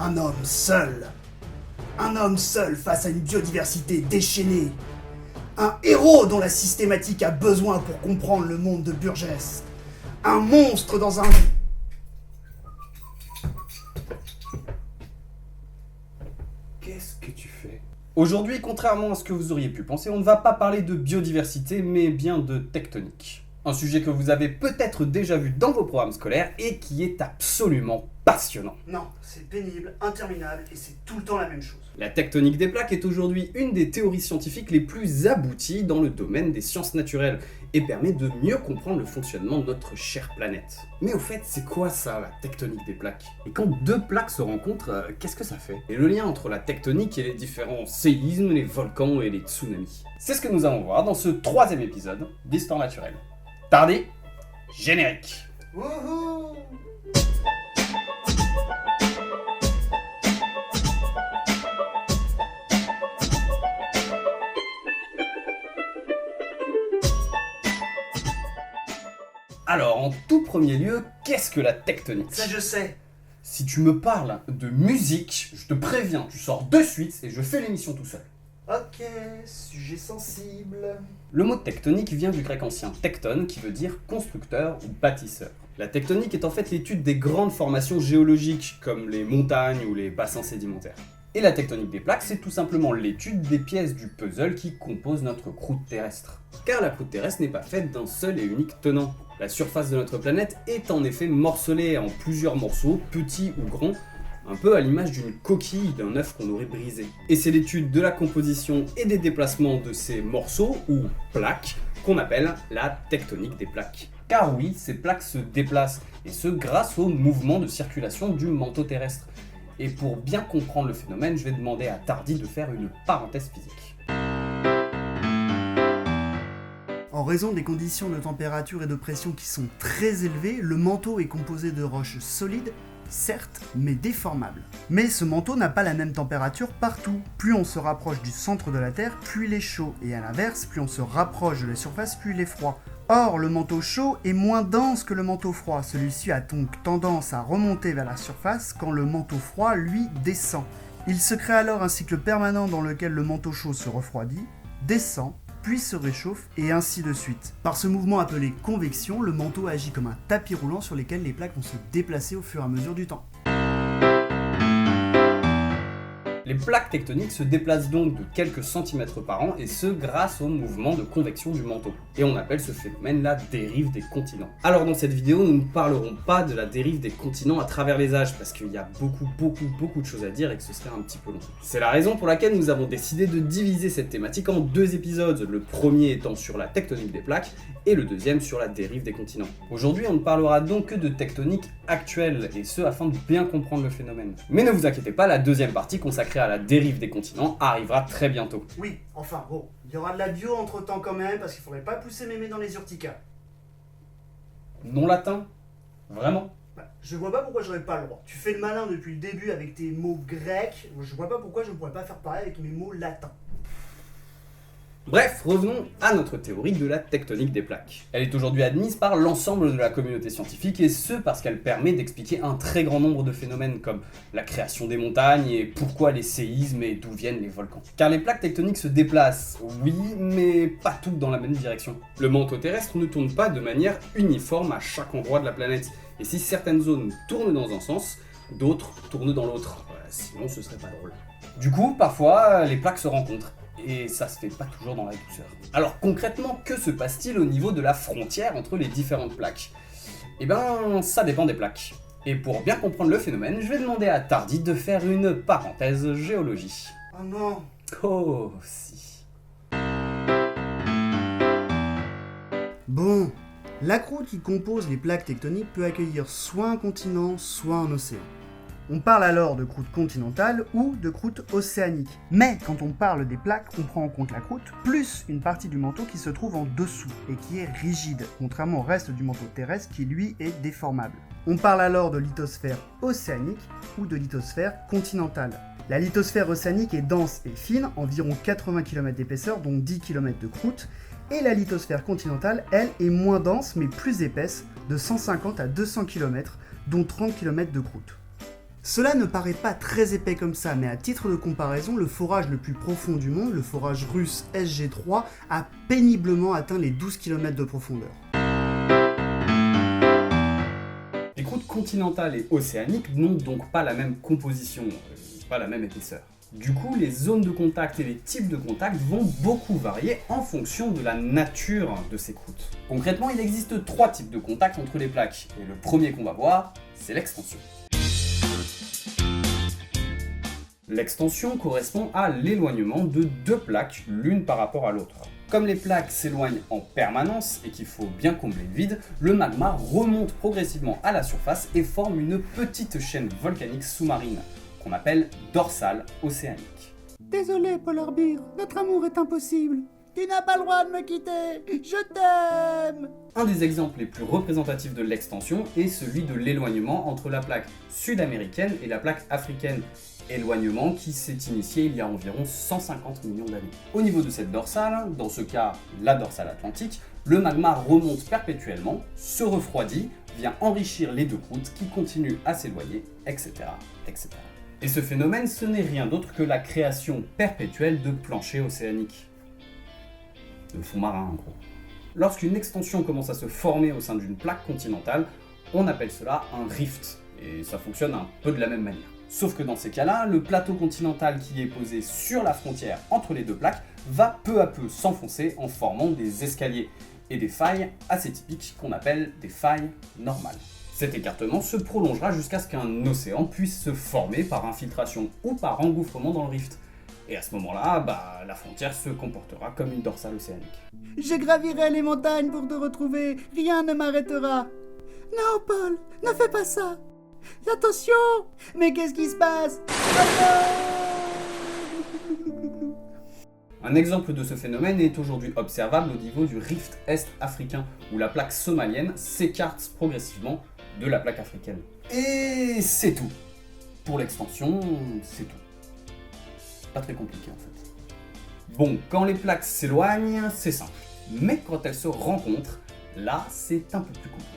Un homme seul. Un homme seul face à une biodiversité déchaînée. Un héros dont la systématique a besoin pour comprendre le monde de Burgess. Un monstre dans un... Qu'est-ce que tu fais ? Aujourd'hui, contrairement à ce que vous auriez pu penser, on ne va pas parler de biodiversité, mais bien de tectonique. Un sujet que vous avez peut-être déjà vu dans vos programmes scolaires et qui est absolument passionnant. Non, c'est pénible, interminable et c'est tout le temps la même chose. La tectonique des plaques est aujourd'hui une des théories scientifiques les plus abouties dans le domaine des sciences naturelles et permet de mieux comprendre le fonctionnement de notre chère planète. Mais au fait, c'est quoi ça, la tectonique des plaques ? Et quand deux plaques se rencontrent, qu'est-ce que ça fait ? Et le lien entre la tectonique et les différents séismes, les volcans et les tsunamis. C'est ce que nous allons voir dans ce 3e épisode d'Histoire naturelle. Tardy, générique. Wouhou! Alors, en tout premier lieu, qu'est-ce que la tectonique ? Ça je sais. Si tu me parles de musique, je te préviens, tu sors de suite et je fais l'émission tout seul. Ok, sujet sensible. Le mot tectonique vient du grec ancien tecton qui veut dire constructeur ou bâtisseur. La tectonique est en fait l'étude des grandes formations géologiques comme les montagnes ou les bassins sédimentaires. Et la tectonique des plaques, c'est tout simplement l'étude des pièces du puzzle qui composent notre croûte terrestre. Car la croûte terrestre n'est pas faite d'un seul et unique tenant. La surface de notre planète est en effet morcelée en plusieurs morceaux, petits ou grands, un peu à l'image d'une coquille d'un œuf qu'on aurait brisé. Et c'est l'étude de la composition et des déplacements de ces morceaux, ou plaques, qu'on appelle la tectonique des plaques. Car oui, ces plaques se déplacent, et ce grâce au mouvement de circulation du manteau terrestre. Et pour bien comprendre le phénomène, je vais demander à Tardy de faire une parenthèse physique. En raison des conditions de température et de pression qui sont très élevées, le manteau est composé de roches solides, certes, mais déformables. Mais ce manteau n'a pas la même température partout. Plus on se rapproche du centre de la Terre, plus il est chaud, et à l'inverse, plus on se rapproche de la surface, plus il est froid. Or, le manteau chaud est moins dense que le manteau froid. Celui-ci a donc tendance à remonter vers la surface quand le manteau froid, lui, descend. Il se crée alors un cycle permanent dans lequel le manteau chaud se refroidit, descend, puis se réchauffe, et ainsi de suite. Par ce mouvement appelé convection, le manteau agit comme un tapis roulant sur lequel les plaques vont se déplacer au fur et à mesure du temps. Les plaques tectoniques se déplacent donc de quelques centimètres par an, et ce grâce au mouvement de convection du manteau. Et on appelle ce phénomène la dérive des continents. Alors dans cette vidéo, nous ne parlerons pas de la dérive des continents à travers les âges, parce qu'il y a beaucoup de choses à dire et que ce serait un petit peu long. C'est la raison pour laquelle nous avons décidé de diviser cette thématique en 2 épisodes, le premier étant sur la tectonique des plaques, et le deuxième sur la dérive des continents. Aujourd'hui, on ne parlera donc que de tectonique actuelle, et ce afin de bien comprendre le phénomène. Mais ne vous inquiétez pas, la deuxième partie consacrée à la dérive des continents arrivera très bientôt. Oui, enfin bon, il y aura de la bio entre temps quand même, parce qu'il faudrait pas pousser mémé dans les urticas. Non latin ? Vraiment ? Bah, je vois pas pourquoi j'aurais pas le droit. Tu fais le malin depuis le début avec tes mots grecs, je vois pas pourquoi je ne pourrais pas faire pareil avec mes mots latins. Bref, revenons à notre théorie de la tectonique des plaques. Elle est aujourd'hui admise par l'ensemble de la communauté scientifique, et ce parce qu'elle permet d'expliquer un très grand nombre de phénomènes comme la création des montagnes et pourquoi les séismes et d'où viennent les volcans. Car les plaques tectoniques se déplacent, oui, mais pas toutes dans la même direction. Le manteau terrestre ne tourne pas de manière uniforme à chaque endroit de la planète, et si certaines zones tournent dans un sens, d'autres tournent dans l'autre. Sinon ce serait pas drôle. Du coup, parfois, les plaques se rencontrent. Et ça se fait pas toujours dans la douceur. Alors concrètement, que se passe-t-il au niveau de la frontière entre les différentes plaques ? Eh ben, ça dépend des plaques. Et pour bien comprendre le phénomène, je vais demander à Tardy de faire une parenthèse géologie. Oh non. Oh si. Bon, la croûte qui compose les plaques tectoniques peut accueillir soit un continent, soit un océan. On parle alors de croûte continentale ou de croûte océanique. Mais quand on parle des plaques, on prend en compte la croûte, plus une partie du manteau qui se trouve en dessous et qui est rigide, contrairement au reste du manteau terrestre qui lui est déformable. On parle alors de lithosphère océanique ou de lithosphère continentale. La lithosphère océanique est dense et fine, environ 80 km d'épaisseur, dont 10 km de croûte, et la lithosphère continentale, elle, est moins dense mais plus épaisse, de 150 à 200 km, dont 30 km de croûte. Cela ne paraît pas très épais comme ça, mais à titre de comparaison, le forage le plus profond du monde, le forage russe SG3, a péniblement atteint les 12 km de profondeur. Les croûtes continentales et océaniques n'ont donc pas la même composition, pas la même épaisseur. Du coup, les zones de contact et les types de contact vont beaucoup varier en fonction de la nature de ces croûtes. Concrètement, il existe 3 types de contacts entre les plaques, et le premier qu'on va voir, c'est l'extension. L'extension correspond à l'éloignement de 2 plaques l'une par rapport à l'autre. Comme les plaques s'éloignent en permanence et qu'il faut bien combler le vide, le magma remonte progressivement à la surface et forme une petite chaîne volcanique sous-marine, qu'on appelle dorsale océanique. Désolé, Polar Bear, notre amour est impossible. Tu n'as pas le droit de me quitter, je t'aime. Un des exemples les plus représentatifs de l'extension est celui de l'éloignement entre la plaque sud-américaine et la plaque africaine. Éloignement qui s'est initié il y a environ 150 millions d'années. Au niveau de cette dorsale, dans ce cas la dorsale atlantique, le magma remonte perpétuellement, se refroidit, vient enrichir les 2 croûtes qui continuent à s'éloigner, etc., etc. Et ce phénomène, ce n'est rien d'autre que la création perpétuelle de planchers océaniques. De fonds marins en gros. Lorsqu'une extension commence à se former au sein d'une plaque continentale, on appelle cela un rift, et ça fonctionne un peu de la même manière. Sauf que dans ces cas-là, le plateau continental qui est posé sur la frontière entre les 2 plaques va peu à peu s'enfoncer en formant des escaliers et des failles assez typiques qu'on appelle des failles normales. Cet écartement se prolongera jusqu'à ce qu'un océan puisse se former par infiltration ou par engouffrement dans le rift. Et à ce moment-là, la frontière se comportera comme une dorsale océanique. Je gravirai les montagnes pour te retrouver, rien ne m'arrêtera. Non, Paul, ne fais pas ça. Attention! Mais qu'est-ce qui se passe? Un exemple de ce phénomène est aujourd'hui observable au niveau du rift est-africain, où la plaque somalienne s'écarte progressivement de la plaque africaine. Et c'est tout. Pour l'extension, c'est tout. Pas très compliqué en fait. Bon, quand les plaques s'éloignent, c'est simple. Mais quand elles se rencontrent, là, c'est un peu plus compliqué.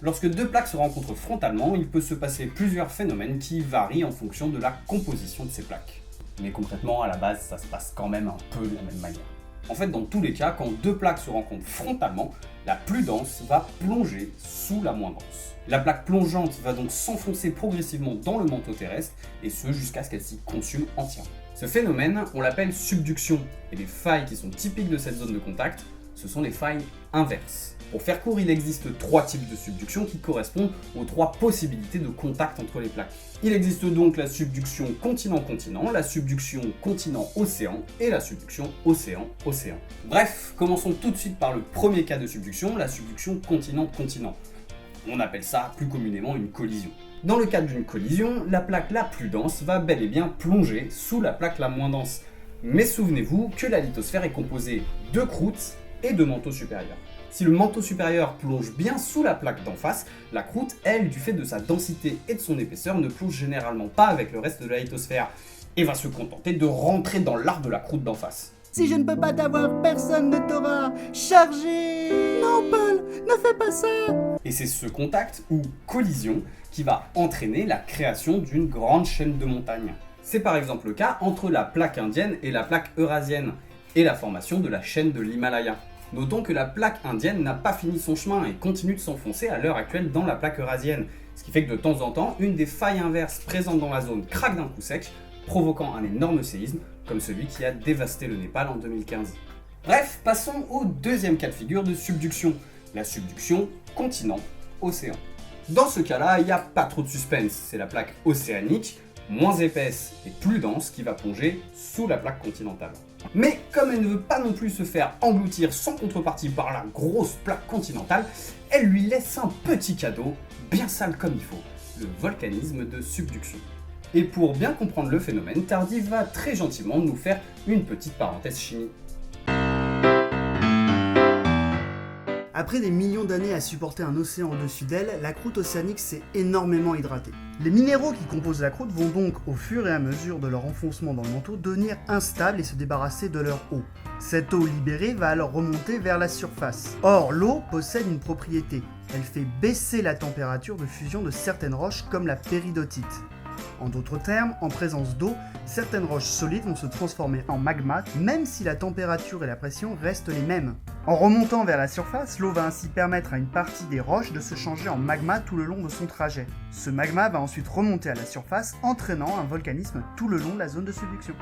Lorsque 2 plaques se rencontrent frontalement, il peut se passer plusieurs phénomènes qui varient en fonction de la composition de ces plaques. Mais concrètement, à la base, ça se passe quand même un peu de la même manière. En fait, dans tous les cas, quand 2 plaques se rencontrent frontalement, la plus dense va plonger sous la moins dense. La plaque plongeante va donc s'enfoncer progressivement dans le manteau terrestre, et ce jusqu'à ce qu'elle s'y consume entièrement. Ce phénomène, on l'appelle subduction, et les failles qui sont typiques de cette zone de contact, ce sont les failles inverses. Pour faire court, il existe 3 types de subduction qui correspondent aux 3 possibilités de contact entre les plaques. Il existe donc la subduction continent-continent, la subduction continent-océan et la subduction océan-océan. Bref, commençons tout de suite par le premier cas de subduction, la subduction continent-continent. On appelle ça plus communément une collision. Dans le cadre d'une collision, la plaque la plus dense va bel et bien plonger sous la plaque la moins dense. Mais souvenez-vous que la lithosphère est composée de croûtes et de manteaux supérieurs. Si le manteau supérieur plonge bien sous la plaque d'en face, la croûte, elle, du fait de sa densité et de son épaisseur, ne plonge généralement pas avec le reste de la lithosphère et va se contenter de rentrer dans l'arc de la croûte d'en face. Si je ne peux pas t'avoir, personne ne t'aura chargé. Non, Paul, ne fais pas ça. Et c'est ce contact, ou collision, qui va entraîner la création d'une grande chaîne de montagnes. C'est par exemple le cas entre la plaque indienne et la plaque eurasienne, et la formation de la chaîne de l'Himalaya. Notons que la plaque indienne n'a pas fini son chemin et continue de s'enfoncer à l'heure actuelle dans la plaque eurasienne, ce qui fait que de temps en temps, une des failles inverses présentes dans la zone craque d'un coup sec, provoquant un énorme séisme, comme celui qui a dévasté le Népal en 2015. Bref, passons au deuxième cas de figure de subduction, la subduction continent-océan. Dans ce cas-là, il n'y a pas trop de suspense, c'est la plaque océanique, moins épaisse et plus dense, qui va plonger sous la plaque continentale. Mais comme elle ne veut pas non plus se faire engloutir sans contrepartie par la grosse plaque continentale, elle lui laisse un petit cadeau, bien sale comme il faut, le volcanisme de subduction. Et pour bien comprendre le phénomène, Tardif va très gentiment nous faire une petite parenthèse chimie. Après des millions d'années à supporter un océan au-dessus d'elle, la croûte océanique s'est énormément hydratée. Les minéraux qui composent la croûte vont donc, au fur et à mesure de leur enfoncement dans le manteau, devenir instables et se débarrasser de leur eau. Cette eau libérée va alors remonter vers la surface. Or, l'eau possède une propriété. Elle fait baisser la température de fusion de certaines roches comme la péridotite. En d'autres termes, en présence d'eau, certaines roches solides vont se transformer en magma, même si la température et la pression restent les mêmes. En remontant vers la surface, l'eau va ainsi permettre à une partie des roches de se changer en magma tout le long de son trajet. Ce magma va ensuite remonter à la surface, entraînant un volcanisme tout le long de la zone de subduction.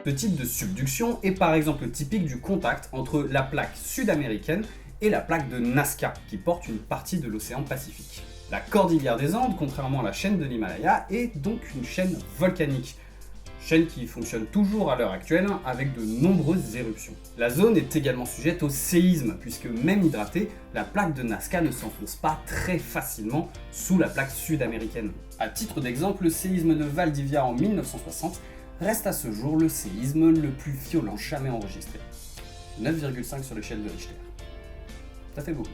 Ce type de subduction est par exemple typique du contact entre la plaque sud-américaine et la plaque de Nazca, qui porte une partie de l'océan Pacifique. La cordillère des Andes, contrairement à la chaîne de l'Himalaya, est donc une chaîne volcanique. Chaîne qui fonctionne toujours à l'heure actuelle avec de nombreuses éruptions. La zone est également sujette au séisme, puisque même hydratée, la plaque de Nazca ne s'enfonce pas très facilement sous la plaque sud-américaine. À titre d'exemple, le séisme de Valdivia en 1960 reste à ce jour le séisme le plus violent jamais enregistré. 9,5 sur l'échelle de Richter. Ça fait beaucoup.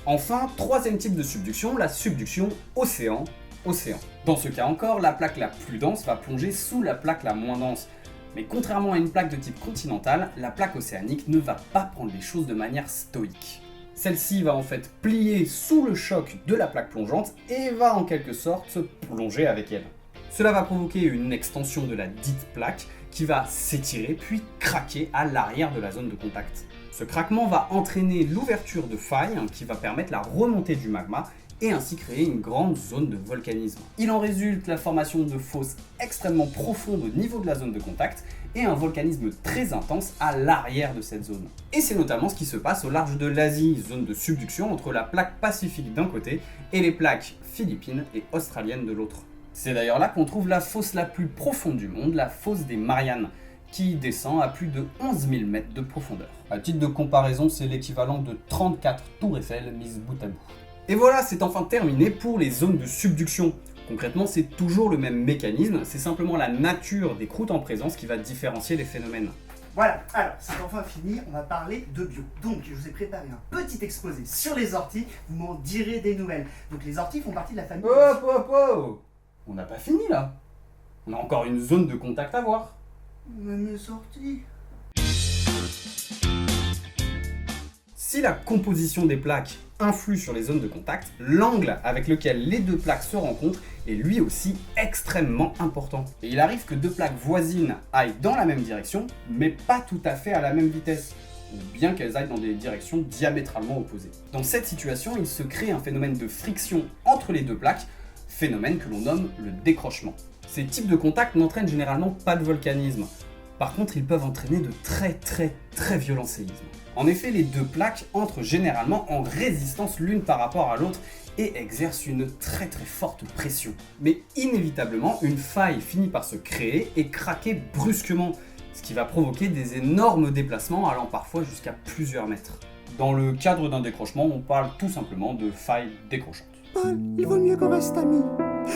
Enfin, troisième type de subduction, la subduction océan-océan. Dans ce cas encore, la plaque la plus dense va plonger sous la plaque la moins dense. Mais contrairement à une plaque de type continental, la plaque océanique ne va pas prendre les choses de manière stoïque. Celle-ci va en fait plier sous le choc de la plaque plongeante et va en quelque sorte se plonger avec elle. Cela va provoquer une extension de la dite plaque qui va s'étirer puis craquer à l'arrière de la zone de contact. Ce craquement va entraîner l'ouverture de failles qui va permettre la remontée du magma et ainsi créer une grande zone de volcanisme. Il en résulte la formation de fosses extrêmement profondes au niveau de la zone de contact et un volcanisme très intense à l'arrière de cette zone. Et c'est notamment ce qui se passe au large de l'Asie, zone de subduction entre la plaque pacifique d'un côté et les plaques philippines et australiennes de l'autre. C'est d'ailleurs là qu'on trouve la fosse la plus profonde du monde, la fosse des Mariannes, qui descend à plus de 11 000 mètres de profondeur. À titre de comparaison, c'est l'équivalent de 34 tours Eiffel mises bout à bout. Et voilà, c'est enfin terminé pour les zones de subduction. Concrètement, c'est toujours le même mécanisme, c'est simplement la nature des croûtes en présence qui va différencier les phénomènes. Voilà, alors c'est enfin fini, on va parler de bio. Donc je vous ai préparé un petit exposé sur les orties, vous m'en direz des nouvelles. Donc les orties font partie de la famille... Oh On n'a pas fini là. On a encore une zone de contact à voir. Même les orties... Si la composition des plaques influe sur les zones de contact, l'angle avec lequel les deux plaques se rencontrent est lui aussi extrêmement important. Et il arrive que deux plaques voisines aillent dans la même direction, mais pas tout à fait à la même vitesse, ou bien qu'elles aillent dans des directions diamétralement opposées. Dans cette situation, il se crée un phénomène de friction entre les deux plaques, phénomène que l'on nomme le décrochement. Ces types de contacts n'entraînent généralement pas de volcanisme. Par contre, ils peuvent entraîner de très violents séismes. En effet, les deux plaques entrent généralement en résistance l'une par rapport à l'autre et exercent une très forte pression. Mais inévitablement, une faille finit par se créer et craquer brusquement, ce qui va provoquer des énormes déplacements allant parfois jusqu'à plusieurs mètres. Dans le cadre d'un décrochement, on parle tout simplement de faille décrochante. Paul, il vaut mieux qu'on reste amis.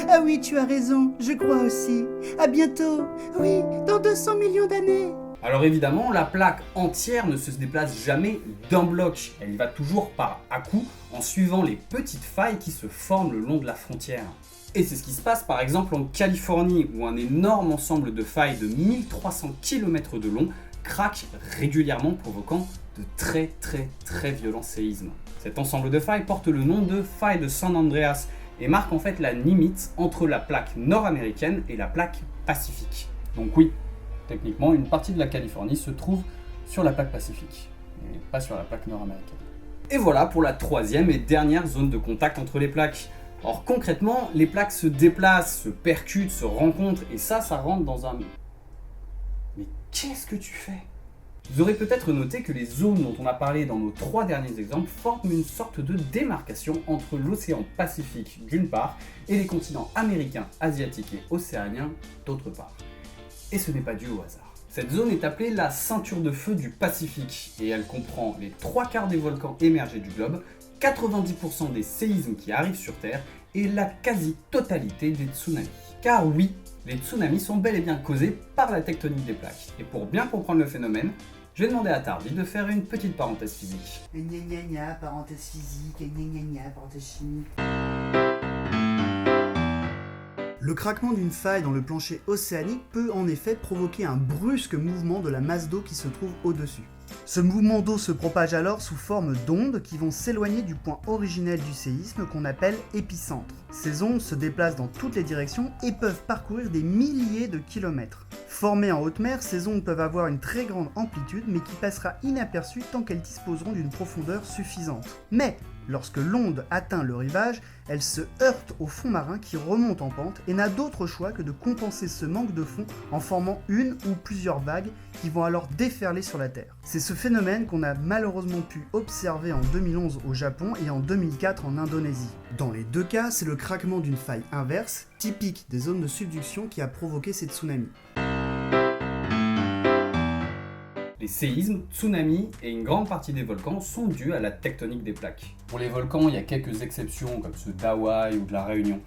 Ah oui, tu as raison, je crois aussi. À bientôt. Oui, dans 200 millions d'années. Alors évidemment, la plaque entière ne se déplace jamais d'un bloc. Elle y va toujours par à-coups en suivant les petites failles qui se forment le long de la frontière. Et c'est ce qui se passe par exemple en Californie, où un énorme ensemble de failles de 1300 km de long craque régulièrement, provoquant de très violents séismes. Cet ensemble de failles porte le nom de faille de San Andreas et marque en fait la limite entre la plaque nord-américaine et la plaque pacifique. Donc oui, techniquement, une partie de la Californie se trouve sur la plaque pacifique, et pas sur la plaque nord-américaine. Et voilà pour la troisième et dernière zone de contact entre les plaques. Or concrètement, les plaques se déplacent, se percutent, se rencontrent, et ça rentre dans un... Mais qu'est-ce que tu fais ? Vous aurez peut-être noté que les zones dont on a parlé dans nos trois derniers exemples forment une sorte de démarcation entre l'océan Pacifique d'une part et les continents américains, asiatiques et océaniens d'autre part. Et ce n'est pas dû au hasard. Cette zone est appelée la ceinture de feu du Pacifique et elle comprend les 3/4 des volcans émergés du globe, 90% des séismes qui arrivent sur Terre et la quasi-totalité des tsunamis. Car oui, les tsunamis sont bel et bien causés par la tectonique des plaques. Et pour bien comprendre le phénomène, Je vais demander à Tardy de faire une petite parenthèse physique. Gna gna gna, parenthèse physique, gna gna gna, parenthèse chimique. Le craquement d'une faille dans le plancher océanique peut en effet provoquer un brusque mouvement de la masse d'eau qui se trouve au-dessus. Ce mouvement d'eau se propage alors sous forme d'ondes qui vont s'éloigner du point originel du séisme qu'on appelle épicentre. Ces ondes se déplacent dans toutes les directions et peuvent parcourir des milliers de kilomètres. Formées en haute mer, ces ondes peuvent avoir une très grande amplitude mais qui passera inaperçue tant qu'elles disposeront d'une profondeur suffisante. Mais lorsque l'onde atteint le rivage, elle se heurte au fond marin qui remonte en pente et n'a d'autre choix que de compenser ce manque de fond en formant une ou plusieurs vagues qui vont alors déferler sur la Terre. C'est ce phénomène qu'on a malheureusement pu observer en 2011 au Japon et en 2004 en Indonésie. Dans les deux cas, c'est le craquement d'une faille inverse, typique des zones de subduction, qui a provoqué ces tsunamis. Les séismes, tsunamis et une grande partie des volcans sont dus à la tectonique des plaques. Pour les volcans, il y a quelques exceptions comme ceux d'Hawaï ou de la Réunion,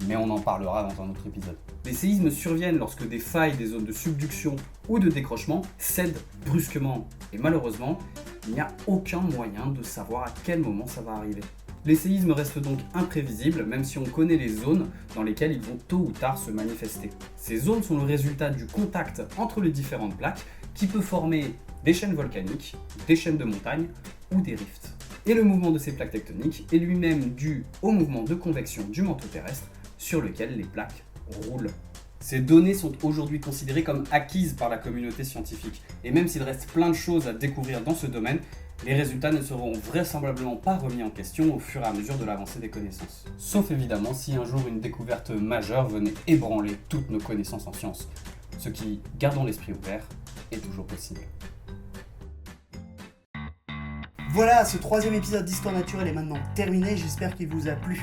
mais on en parlera dans un autre épisode. Les séismes surviennent lorsque des failles des zones de subduction ou de décrochement cèdent brusquement, et malheureusement, il n'y a aucun moyen de savoir à quel moment ça va arriver. Les séismes restent donc imprévisibles, même si on connaît les zones dans lesquelles ils vont tôt ou tard se manifester. Ces zones sont le résultat du contact entre les différentes plaques qui peut former des chaînes volcaniques, des chaînes de montagnes ou des rifts. Et le mouvement de ces plaques tectoniques est lui-même dû au mouvement de convection du manteau terrestre sur lequel les plaques roulent. Ces données sont aujourd'hui considérées comme acquises par la communauté scientifique, et même s'il reste plein de choses à découvrir dans ce domaine, les résultats ne seront vraisemblablement pas remis en question au fur et à mesure de l'avancée des connaissances. Sauf évidemment si un jour une découverte majeure venait ébranler toutes nos connaissances en sciences, ce qui, gardons l'esprit ouvert, est toujours possible. Voilà, ce troisième épisode d'Histoire naturelle est maintenant terminé, j'espère qu'il vous a plu.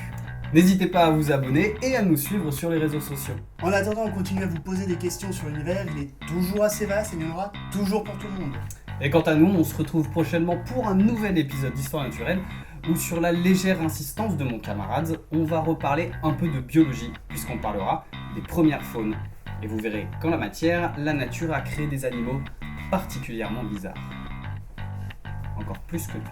N'hésitez pas à vous abonner et à nous suivre sur les réseaux sociaux. En attendant, on continue à vous poser des questions sur l'univers, il est toujours assez vaste et il y en aura toujours pour tout le monde. Et quant à nous, on se retrouve prochainement pour un nouvel épisode d'Histoire naturelle où, sur la légère insistance de mon camarade, on va reparler un peu de biologie puisqu'on parlera des premières faunes. Et vous verrez qu'en la matière, la nature a créé des animaux particulièrement bizarres. Encore plus que lui.